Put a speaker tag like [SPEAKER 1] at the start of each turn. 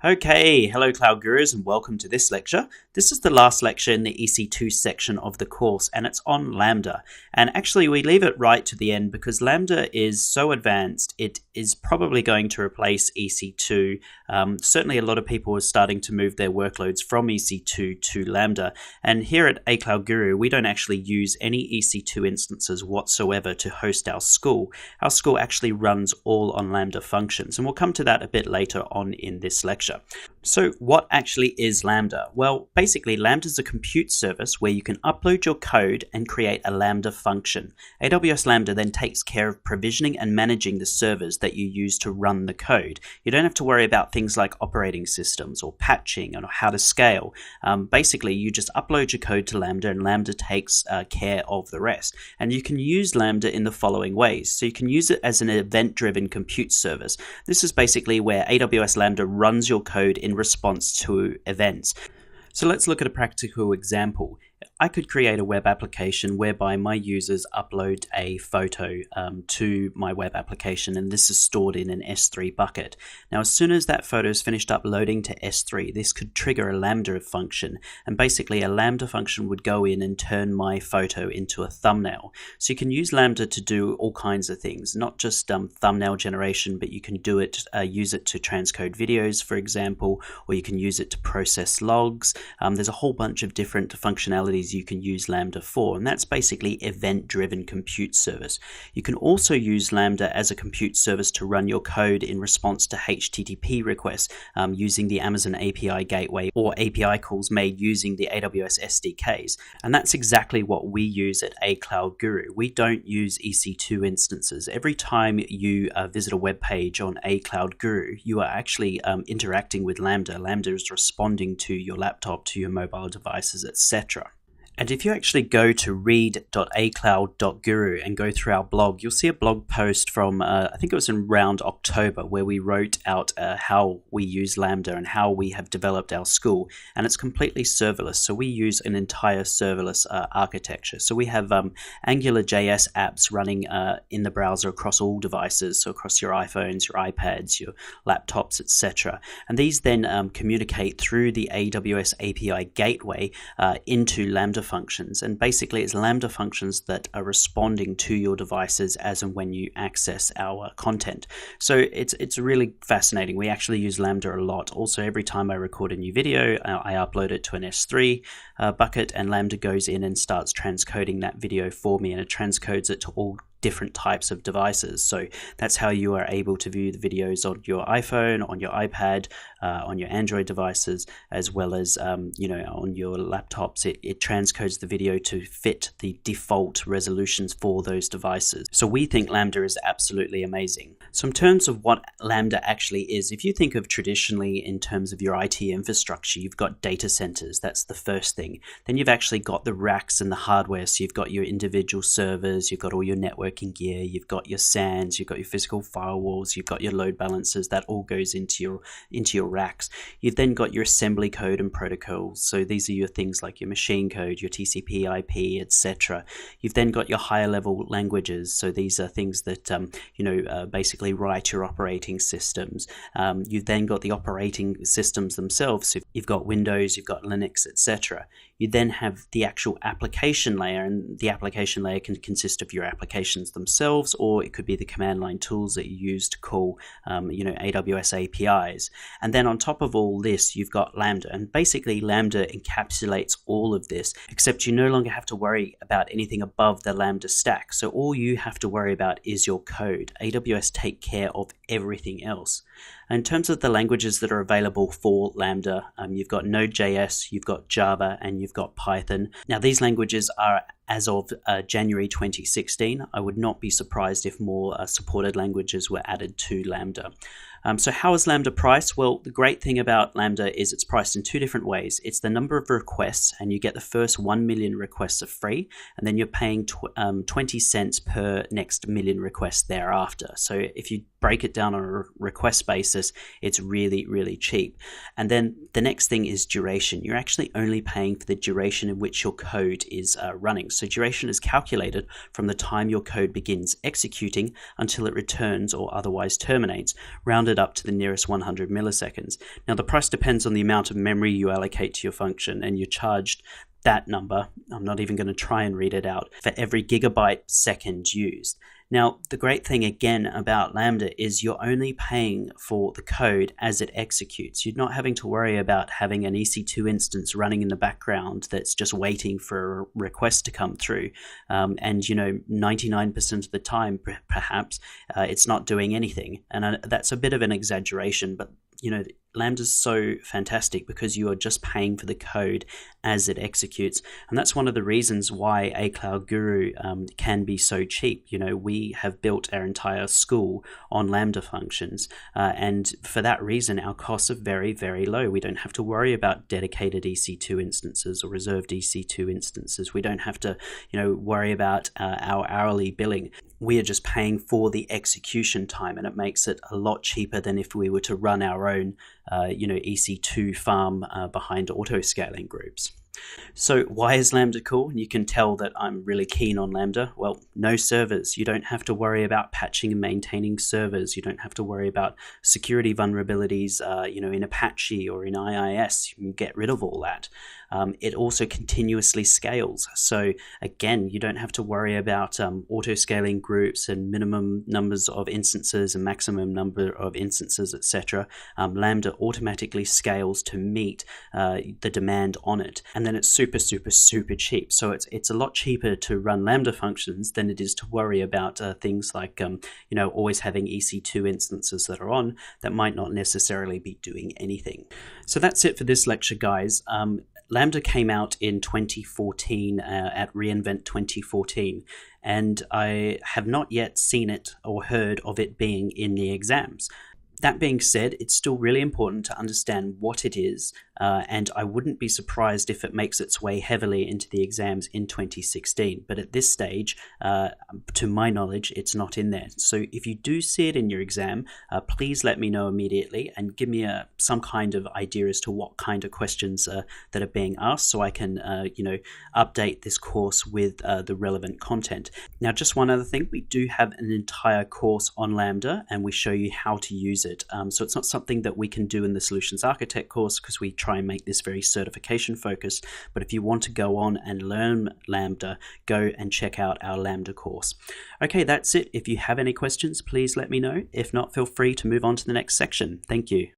[SPEAKER 1] Okay, hello Cloud Gurus and welcome to this lecture. This is the last lecture in the EC2 section of the course and it's on Lambda. And actually we leave it right to the end because Lambda is so advanced it is probably going to replace EC2. Certainly a lot of people are starting to move their workloads from EC2 to Lambda. And here at A Cloud Guru we don't actually use any EC2 instances whatsoever to host our school. Our school actually runs all on Lambda functions and we'll come to that a bit later on in this lecture. So what actually is Lambda? Well, basically Lambda is a compute service where you can upload your code and create a Lambda function. AWS Lambda then takes care of provisioning and managing the servers that you use to run the code. You don't have to worry about things like operating systems or patching or how to scale. Basically, you just upload your code to Lambda and Lambda takes care of the rest. And you can use Lambda in the following ways. So you can use it as an event-driven compute service. This is basically where AWS Lambda runs your code in response to events. So let's look at a practical example. I could create a web application whereby my users upload a photo to my web application, and this is stored in an S3 bucket. Now, as soon as that photo is finished uploading to S3, this could trigger a Lambda function, and basically a Lambda function would go in and turn my photo into a thumbnail. So you can use Lambda to do all kinds of things, not just thumbnail generation, but you can do it, use it to transcode videos, for example, or you can use it to process logs. There's a whole bunch of different functionalities you can use Lambda for, and that's basically event-driven compute service. You can also use Lambda as a compute service to run your code in response to HTTP requests using the Amazon API gateway or API calls made using the AWS SDKs, and that's exactly what we use at A Cloud Guru. We don't use EC2 instances. Every time you visit a web page on A Cloud Guru, you are actually interacting with Lambda. Lambda is responding to your laptop, to your mobile devices, etc. And if you actually go to read.acloud.guru and go through our blog, you'll see a blog post from, I think it was in around October, where we wrote out how we use Lambda and how we have developed our school. And it's completely serverless. So we use an entire serverless architecture. So we have AngularJS apps running in the browser across all devices, so across your iPhones, your iPads, your laptops, etc. And these then communicate through the AWS API gateway into Lambda functions, and basically it's Lambda functions that are responding to your devices as and when you access our content. So it's really fascinating. We actually use Lambda a lot. Also, every time I record a new video, I upload it to an S3 bucket, and Lambda goes in and starts transcoding that video for me, and it transcodes it to all different types of devices. So that's how you are able to view the videos on your iPhone, on your iPad, on your Android devices, as well as on your laptops. It transcodes the video to fit the default resolutions for those devices. So we think Lambda is absolutely amazing. So in terms of what Lambda actually is, if you think of traditionally in terms of your IT infrastructure, you've got data centers. That's the first thing. Then you've actually got the racks and the hardware. So you've got your individual servers, you've got all your networking gear, you've got your SANs, you've got your physical firewalls, you've got your load balancers. That all goes into your racks. You've then got your assembly code and protocols. So these are your things like your machine code, your TCP, IP, etc. You've then got your higher level languages. So these are things that basically write your operating systems. You've then got the operating systems themselves. So you've got Windows, you've got Linux, etc. You then have the actual application layer, and the application layer can consist of your applications themselves, or it could be the command line tools that you use to call AWS APIs. And then on top of all this, you've got Lambda, and basically Lambda encapsulates all of this, except you no longer have to worry about anything above the Lambda stack. So all you have to worry about is your code. AWS take care of everything else. In terms of the languages that are available for Lambda, you've got Node.js, you've got Java, and you've got Python. Now, these languages are as of January 2016. I would not be surprised if more supported languages were added to Lambda. So how is Lambda priced? Well, the great thing about Lambda is it's priced in two different ways. It's the number of requests, and you get the first 1 million requests are free, and then you're paying 20 cents per next million requests thereafter. So if you break it down on a request basis, it's really, really cheap. And then the next thing is duration. You're actually only paying for the duration in which your code is running. So duration is calculated from the time your code begins executing until it returns or otherwise terminates, rounded up to the nearest 100 milliseconds. Now, the price depends on the amount of memory you allocate to your function, and you're charged that number. I'm not even going to try and read it out, for every gigabyte second used. Now, the great thing again about Lambda is you're only paying for the code as it executes. You're not having to worry about having an EC2 instance running in the background that's just waiting for a request to come through. And 99% of the time, perhaps, it's not doing anything. And that's a bit of an exaggeration, but Lambda's so fantastic because you are just paying for the code as it executes. And that's one of the reasons why A Cloud Guru can be so cheap. We have built our entire school on Lambda functions. And for that reason, our costs are very, very low. We don't have to worry about dedicated EC2 instances or reserved EC2 instances. We don't have to, worry about our hourly billing. We are just paying for the execution time, and it makes it a lot cheaper than if we were to run our own EC2 farm behind auto-scaling groups. So why is Lambda cool? You can tell that I'm really keen on Lambda. Well, no servers. You don't have to worry about patching and maintaining servers. You don't have to worry about security vulnerabilities, in Apache or in IIS. You can get rid of all that. It also continuously scales. So again, you don't have to worry about auto-scaling groups and minimum numbers of instances and maximum number of instances, etc. Lambda automatically scales to meet the demand on it. And then it's super, super, super cheap. So it's a lot cheaper to run Lambda functions than it is to worry about things like, always having EC2 instances that are on that might not necessarily be doing anything. So that's it for this lecture, guys. Lambda came out in 2014 at reInvent 2014, and I have not yet seen it or heard of it being in the exams. That being said, it's still really important to understand what it is, and I wouldn't be surprised if it makes its way heavily into the exams in 2016. But at this stage, to my knowledge, it's not in there. So if you do see it in your exam, please let me know immediately and give me some kind of idea as to what kind of questions that are being asked, so I can update this course with the relevant content. Now, just one other thing, we do have an entire course on Lambda, and we show you how to use it. So it's not something that we can do in the Solutions Architect course, because we try and make this very certification focused. But if you want to go on and learn Lambda, go and check out our Lambda course. Okay, that's it. If you have any questions, please let me know. If not, feel free to move on to the next section. Thank you.